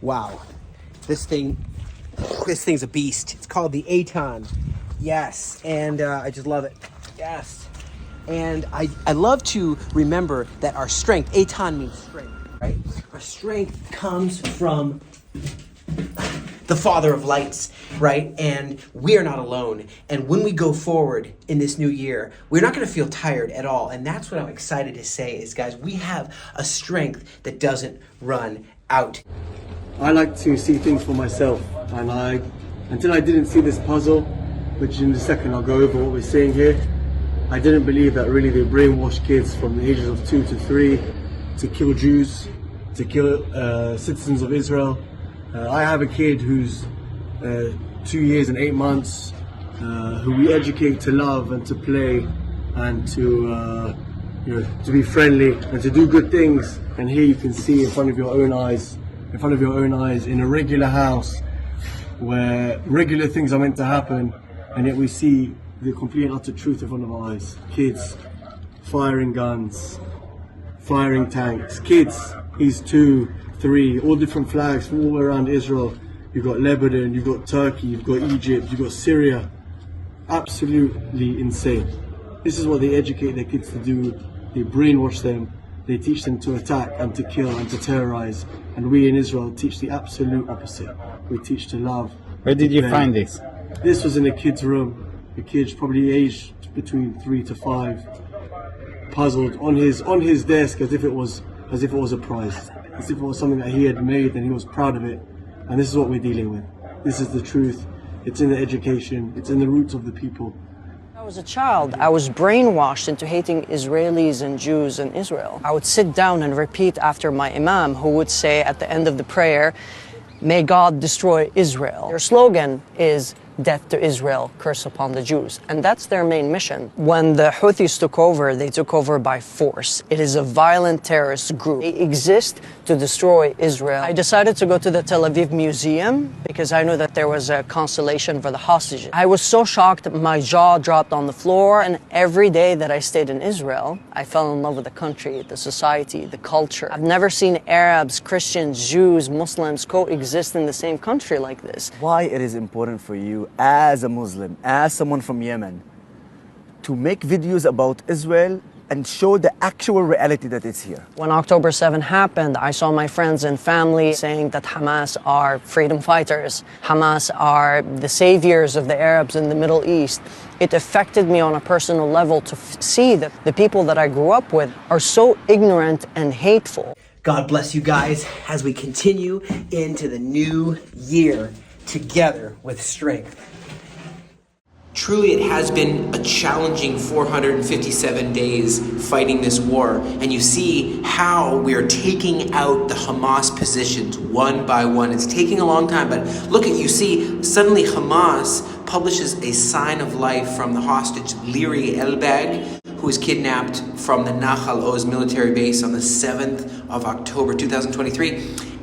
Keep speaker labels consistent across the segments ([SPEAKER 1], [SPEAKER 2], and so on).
[SPEAKER 1] Wow, this thing's a beast. It's called the Aton. Yes, and I just love it. Yes, and I love to remember that our strength, Aton means strength, right? Our strength comes from the Father of lights, right? And we are not alone. And when we go forward in this new year, we're not going to feel tired at all. And that's what I'm excited to say is, guys, we have a strength that doesn't run out.
[SPEAKER 2] I like to see things for myself, and until I didn't see this puzzle, which in a second I'll go over what we're seeing here, I didn't believe that really they brainwash kids from the ages of 2 to 3 to kill Jews, to kill citizens of Israel. I have a kid who's 2 years and 8 months, who we educate to love and to play and to be friendly and to do good things. And here you can see in front of your own eyes, in a regular house where regular things are meant to happen, and yet we see the complete and utter truth in front of our eyes. Kids firing guns, firing tanks. Kids, he's 2, 3, all different flags from all around Israel. You've got Lebanon, you've got Turkey, you've got Egypt, you've got Syria. Absolutely insane. This is what they educate their kids to do. They brainwash them. They teach them to attack and to kill and to terrorize. And we in Israel teach the absolute opposite. We teach to love.
[SPEAKER 3] Where did you find this?
[SPEAKER 2] This was in a kid's room. The kid's probably aged between 3 to 5, puzzled on his desk as if it was a prize, as if it was something that he had made and he was proud of it. And this is what we're dealing with. This is the truth. It's in the education. It's in the roots of the people.
[SPEAKER 4] When I was a child, I was brainwashed into hating Israelis and Jews in Israel. I would sit down and repeat after my imam, who would say at the end of the prayer, "May God destroy Israel." Their slogan is "Death to Israel, curse upon the Jews." And that's their main mission. When the Houthis took over, they took over by force. It is a violent terrorist group. They exist to destroy Israel. I decided to go to the Tel Aviv Museum because I knew that there was a consolation for the hostages. I was so shocked, my jaw dropped on the floor, and every day that I stayed in Israel, I fell in love with the country, the society, the culture. I've never seen Arabs, Christians, Jews, Muslims coexist in the same country like this.
[SPEAKER 5] Why it is important for you as a Muslim, as someone from Yemen, to make videos about Israel and show the actual reality that is here.
[SPEAKER 4] When October 7 happened, I saw my friends and family saying that Hamas are freedom fighters. Hamas are the saviors of the Arabs in the Middle East. It affected me on a personal level to see that the people that I grew up with are so ignorant and hateful.
[SPEAKER 1] God bless you guys as we continue into the new year together with strength. Truly, it has been a challenging 457 days fighting this war, and you see how we are taking out the Hamas positions one by one. It's taking a long time, but look at, you see, suddenly Hamas publishes a sign of life from the hostage Liri Elbag, who was kidnapped from the Nahal Oz military base on the 7th of October 2023.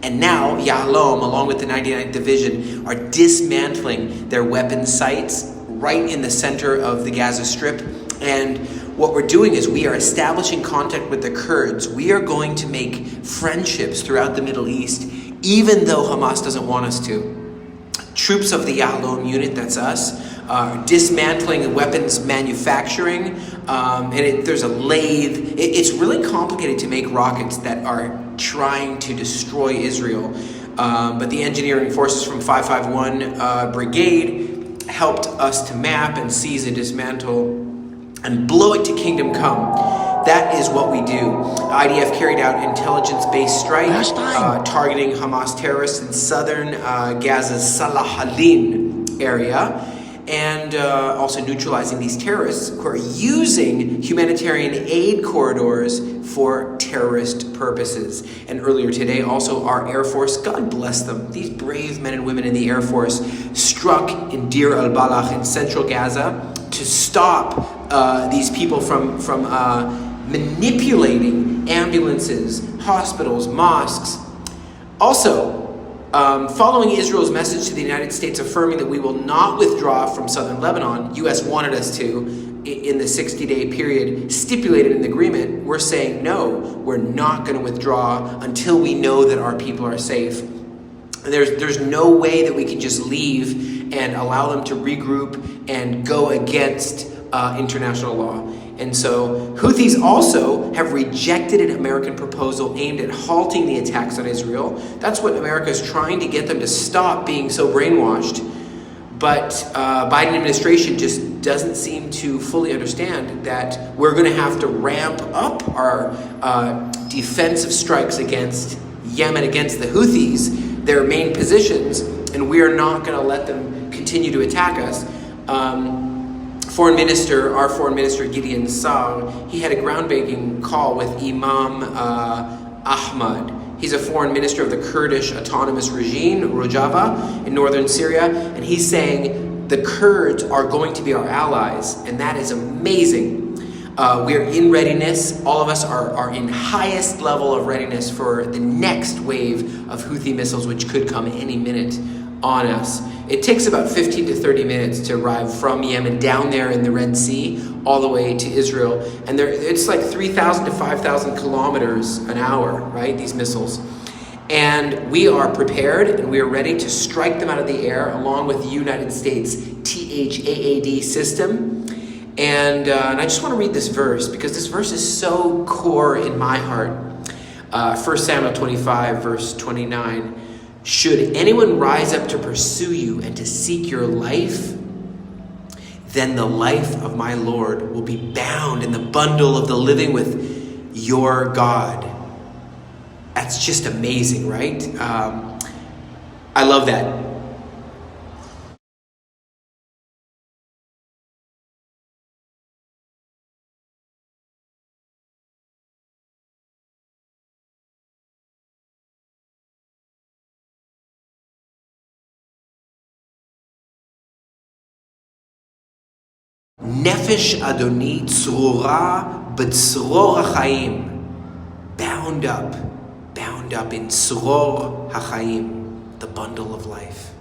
[SPEAKER 1] And now Yahalom, along with the 99th Division, are dismantling their weapon sites right in the center of the Gaza Strip. And what we're doing is we are establishing contact with the Kurds. We are going to make friendships throughout the Middle East, even though Hamas doesn't want us to. Troops of the Yahalom unit, that's us, are dismantling weapons manufacturing. There's a lathe. It's really complicated to make rockets that are trying to destroy Israel. But the engineering forces from 551 Brigade helped us to map and seize and dismantle and blow it to kingdom come. That is what we do. IDF carried out intelligence-based strike targeting Hamas terrorists in southern Gaza's Salah Halin area, and also neutralizing these terrorists who are using humanitarian aid corridors for terrorist purposes. And earlier today, also our Air Force, God bless them, these brave men and women in the Air Force struck in Deir al-Balach in central Gaza to stop these people from manipulating ambulances, hospitals, mosques. Also, following Israel's message to the United States affirming that we will not withdraw from southern Lebanon, U.S. wanted us to in the 60-day period stipulated in the agreement, we're saying no, we're not going to withdraw until we know that our people are safe. There's no way that we can just leave and allow them to regroup and go against international law. And so Houthis also have rejected an American proposal aimed at halting the attacks on Israel. That's what America is trying to get them to stop being so brainwashed. But Biden administration just doesn't seem to fully understand that we're going to have to ramp up our defensive strikes against Yemen, against the Houthis, their main positions, and we are not going to let them continue to attack us. Our foreign minister Gideon Saar, he had a groundbreaking call with Imam Ahmad. He's a foreign minister of the Kurdish autonomous regime, Rojava, in northern Syria, and he's saying the Kurds are going to be our allies, and that is amazing. We're in readiness. All of us are in highest level of readiness for the next wave of Houthi missiles, which could come any minute on us. It takes about 15 to 30 minutes to arrive from Yemen down there in the Red Sea all the way to Israel. And it's like 3,000 to 5,000 kilometers an hour, right? These missiles. And we are prepared and we are ready to strike them out of the air along with the United States THAAD system. And I just want to read this verse because this verse is so core in my heart. 1 Samuel 25, verse 29. Should anyone rise up to pursue you and to seek your life, then the life of my Lord will be bound in the bundle of the living with your God. That's just amazing, right? I love that. Nefesh Adoni tzrora b'tzror hachayim. Bound up in tzror hachayim, the bundle of life.